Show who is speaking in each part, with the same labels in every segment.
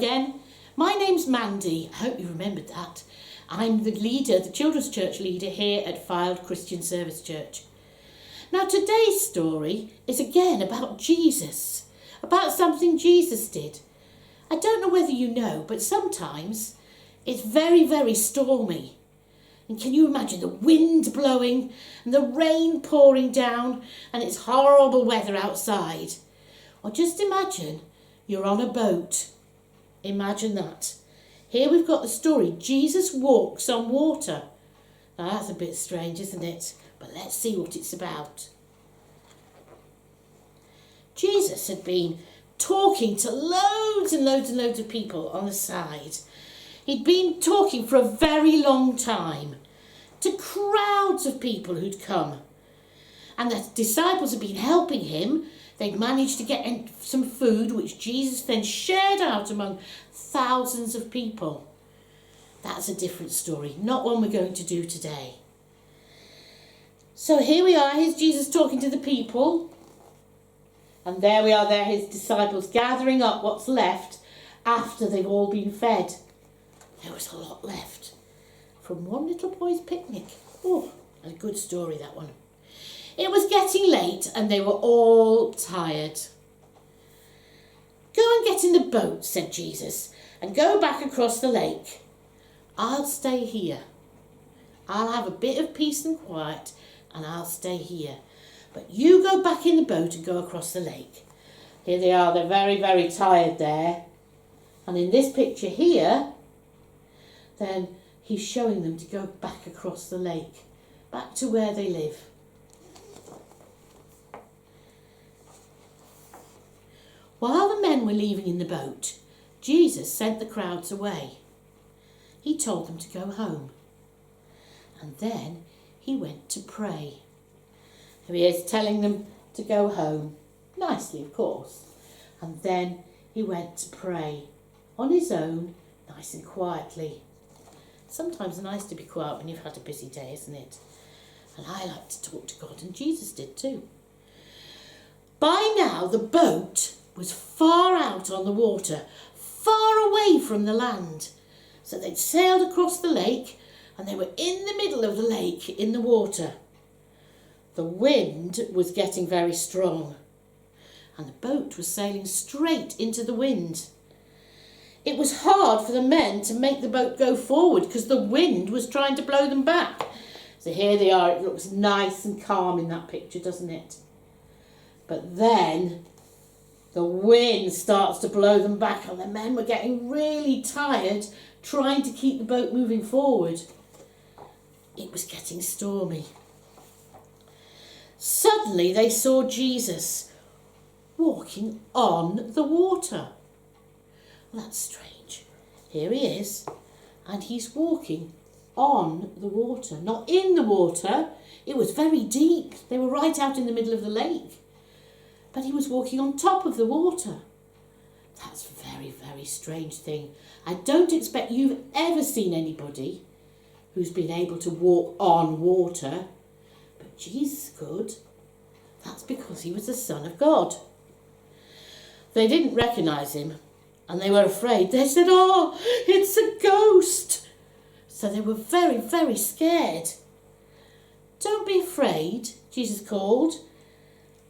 Speaker 1: again. My name's Mandy. I hope you remembered that. I'm the leader, the children's church leader here at Fylde Christian Service Church. Now today's story is again about Jesus, about something Jesus did. I don't know whether you know, but sometimes it's very, very stormy. And can you imagine the wind blowing and the rain pouring down and it's horrible weather outside? Or just imagine you're on a boat. Imagine that. Here we've got the story. Jesus walks on water. Now that's a bit strange, isn't it? But let's see what it's about. Jesus had been talking to loads and loads and loads of people on the side. He'd been talking for a very long time to crowds of people who'd come. And the disciples had been helping him. They'd managed to get some food, which Jesus then shared out among thousands of people. That's a different story, not one we're going to do today. So here we are, here's Jesus talking to the people. And there we are, there his disciples gathering up what's left after they've all been fed. There was a lot left from one little boy's picnic. Oh, a good story, that one. It was getting late and they were all tired. Go and get in the boat, said Jesus, and go back across the lake. I'll stay here. I'll have a bit of peace and quiet and I'll stay here. But you go back in the boat and go across the lake. Here they are, they're very, very tired there. And in this picture here, then he's showing them to go back across the lake, back to where they live. While the men were leaving in the boat, Jesus sent the crowds away. He told them to go home. And then he went to pray. Here he is telling them to go home. Nicely, of course. And then he went to pray on his own, nice and quietly. Sometimes it's nice to be quiet when you've had a busy day, isn't it? And I like to talk to God, and Jesus did too. By now, the boat was far out on the water, far away from the land. So they'd sailed across the lake and they were in the middle of the lake in the water. The wind was getting very strong and the boat was sailing straight into the wind. It was hard for the men to make the boat go forward because the wind was trying to blow them back. So here they are, it looks nice and calm in that picture, doesn't it? But then the wind starts to blow them back and the men were getting really tired trying to keep the boat moving forward. It was getting stormy. Suddenly they saw Jesus walking on the water. Well, that's strange. Here he is and he's walking on the water, not in the water. It was very deep. They were right out in the middle of the lake. But he was walking on top of the water. That's a very, very strange thing. I don't expect you've ever seen anybody who's been able to walk on water, but Jesus could. That's because he was the Son of God. They didn't recognise him and they were afraid. They said, "Oh, it's a ghost." So they were very, very scared. "Don't be afraid," Jesus called.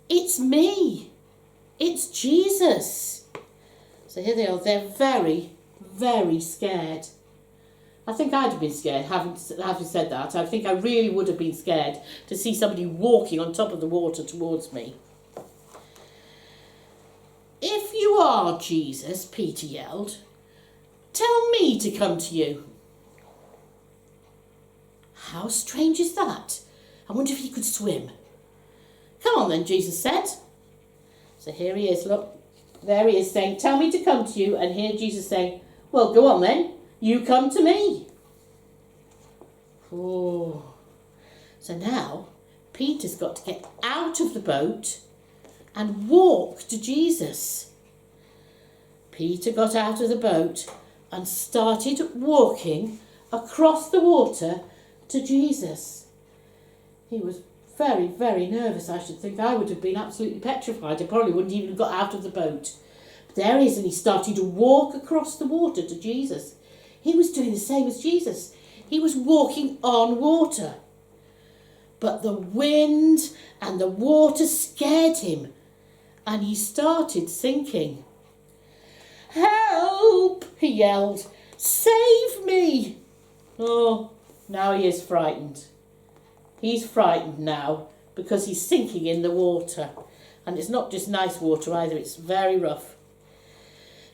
Speaker 1: "It's me. It's Jesus." So here they are. They're very, very scared. I think I'd have been scared, having said that. I think I really would have been scared to see somebody walking on top of the water towards me. "If you are Jesus," Peter yelled, "tell me to come to you." How strange is that? I wonder if he could swim. "Come on then," Jesus said. So here he is, look. There he is saying, "Tell me to come to you." And here Jesus saying, "Well, go on then. You come to me." Oh. So now Peter's got to get out of the boat and walk to Jesus. Peter got out of the boat and started walking across the water to Jesus. He was very, very nervous, I should think. I would have been absolutely petrified. I probably wouldn't even have got out of the boat. There he is, and he started to walk across the water to Jesus. He was doing the same as Jesus. He was walking on water. But the wind and the water scared him, and he started sinking. "Help!" he yelled. "Save me!" Oh, now he is frightened. He's frightened now because he's sinking in the water. And it's not just nice water either, it's very rough.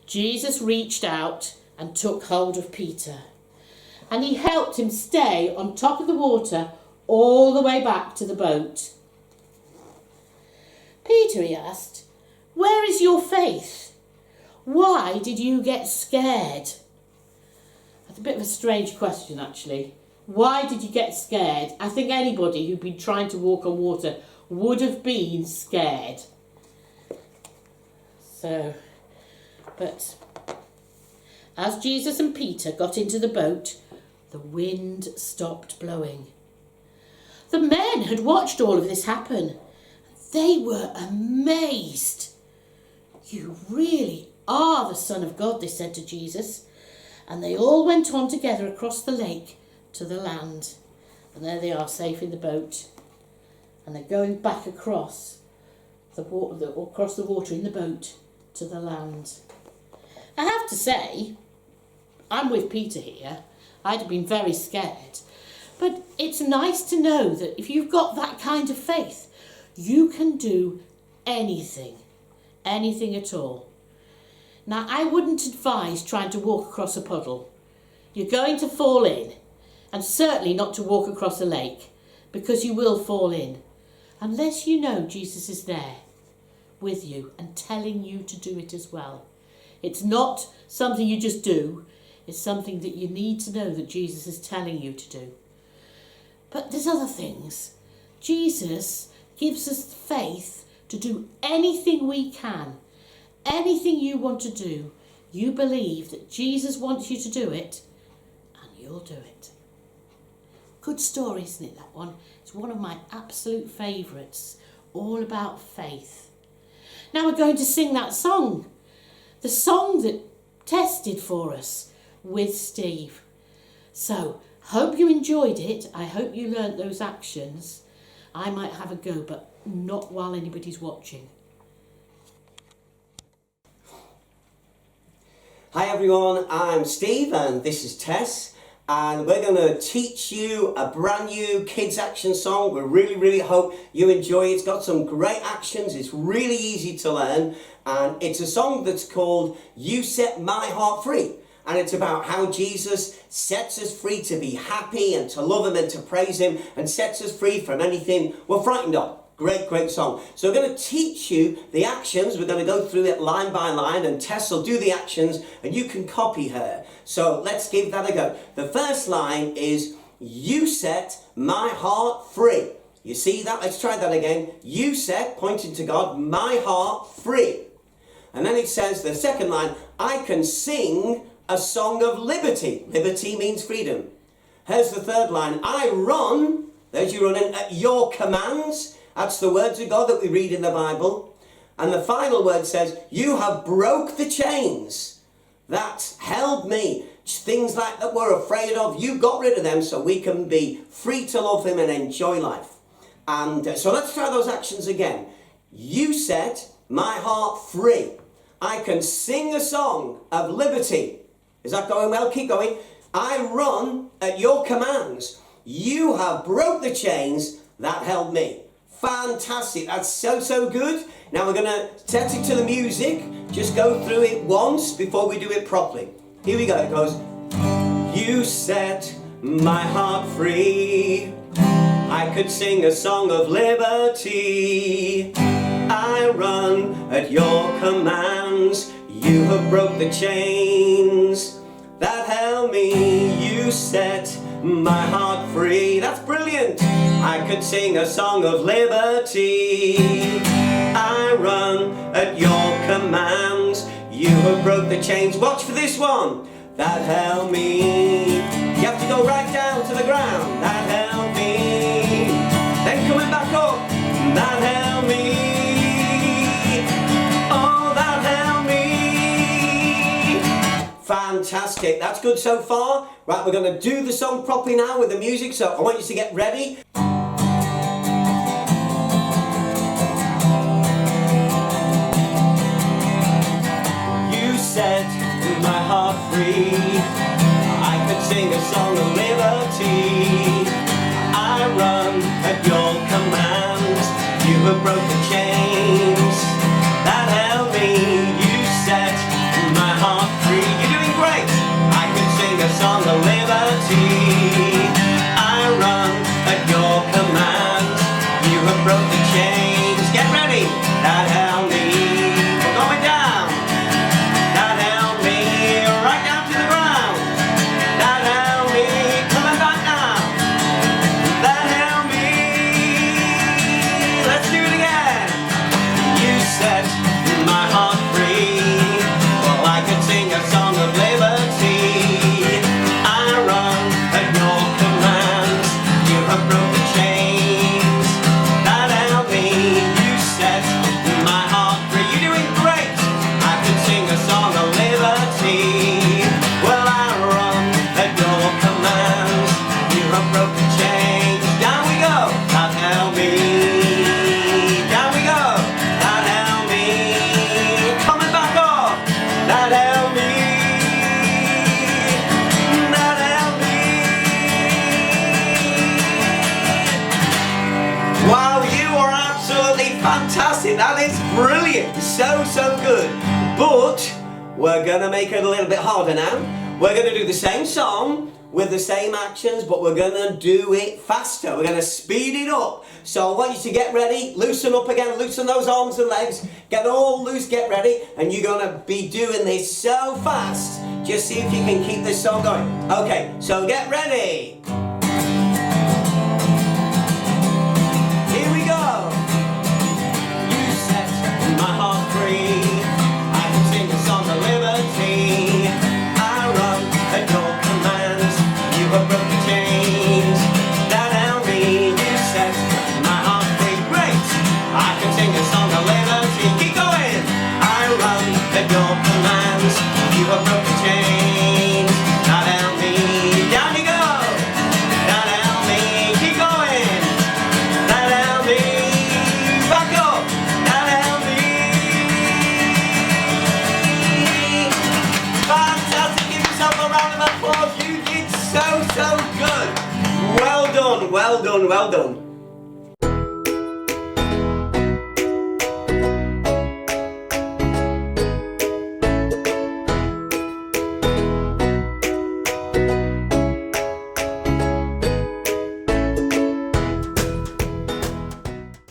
Speaker 1: Jesus reached out and took hold of Peter. And he helped him stay on top of the water all the way back to the boat. "Peter," he asked, "where is your faith? Why did you get scared?" That's a bit of a strange question, actually. Why did you get scared? I think anybody who'd been trying to walk on water would have been scared. But as Jesus and Peter got into the boat, the wind stopped blowing. The men had watched all of this happen. They were amazed. "You really are the Son of God," they said to Jesus. And they all went on together across the lake to the land. And there they are, safe in the boat. And they're going back across the water in the boat to the land. I have to say, I'm with Peter here. I'd have been very scared. But it's nice to know that if you've got that kind of faith, you can do anything. Anything at all. Now, I wouldn't advise trying to walk across a puddle. You're going to fall in. And certainly not to walk across a lake, because you will fall in. Unless you know Jesus is there with you and telling you to do it as well. It's not something you just do. It's something that you need to know that Jesus is telling you to do. But there's other things. Jesus gives us faith to do anything we can. Anything you want to do, you believe that Jesus wants you to do it, and you'll do it. Good story, isn't it, that one? It's one of my absolute favourites, all about faith. Now we're going to sing that song, the song that Tess did for us with Steve. So, hope you enjoyed it. I hope you learnt those actions. I might have a go, but not while anybody's watching.
Speaker 2: Hi everyone, I'm Steve and this is Tess. And we're going to teach you a brand new kids action song. We really hope you enjoy it. It's got some great actions. It's really easy to learn. And it's a song that's called "You Set My Heart Free." And it's about how Jesus sets us free to be happy and to love him and to praise him, and sets us free from anything we're frightened of. Great song. So we're going to teach you the actions. We're going to go through it line by line, and Tess will do the actions and you can copy her. So let's give that a go. The first line is, "You set my heart free." You see that? Let's try that again. You set, pointing to God, my heart free. And then it says, the second line, "I can sing a song of liberty." Liberty means freedom. Here's the third line. "I run," there's you running, "at your commands." That's the words of God that we read in the Bible. And the final word says, "You have broke the chains that held me." Things like that we're afraid of, you got rid of them so we can be free to love him and enjoy life. And so let's try those actions again. You set my heart free. I can sing a song of liberty. Is that going well? Keep going. I run at your commands. You have broke the chains that held me. Fantastic. That's so good. Now we're going to set it to the music. Just go through it once before we do it properly. Here we go. It goes, "You set my heart free. I could sing a song of liberty. I run at your commands. You have broke the chains that held me. You set my heart free." That's brilliant. I could sing a song of liberty. I run at your commands. You have broke the chains. Watch for this one. That held me. You have to go right down to the ground. That held me. Then coming back up. That held me. Oh, that held me. Fantastic. That's good so far. Right, we're going to do the song properly now with the music, so I want you to get ready. You set my heart free. I could sing a song of liberty. I run at your commands. You have broke the chains that held me. You set my heart free. You're doing great. I could sing a song of liberty. I run at your commands. You have broke the chains. Get ready. That held me. We're going down. That held me right down to the ground. That held me. Coming back now. That held me. Let's do it again. You set my heart free. Well, I could sing a song of liberty. I run at your commands. You have broke the chains that held me. You set my heart free. You're doing great. I could sing a song of liberty. Well, I run at your commands. You have broke the chains. Down we go. That held me. Down we go. That held me. Coming back up. That held me. That held me. Wow, you are absolutely fantastic. That is brilliant. So good. But we're going to make it a little bit harder now. We're going to do the same song with the same actions, but we're going to do it faster. We're going to speed it up. So I want you to get ready, loosen up again, loosen those arms and legs, get all loose, get ready, and you're going to be doing this so fast. Just see if you can keep this song going. Okay, so get ready. Here we go. You set my heart free. I can sing a song of liberty. I run at your commands. You have broken the chains that held me. You set my heart free. Great. I can sing a song of liberty. Keep going. I run at your commands. You have broken the chains that held me. Down you go. That held me. Keep going. That held me. Back up. That held me. Fantastic. Give yourself a round of applause. You did so good. Well done, well done, well done.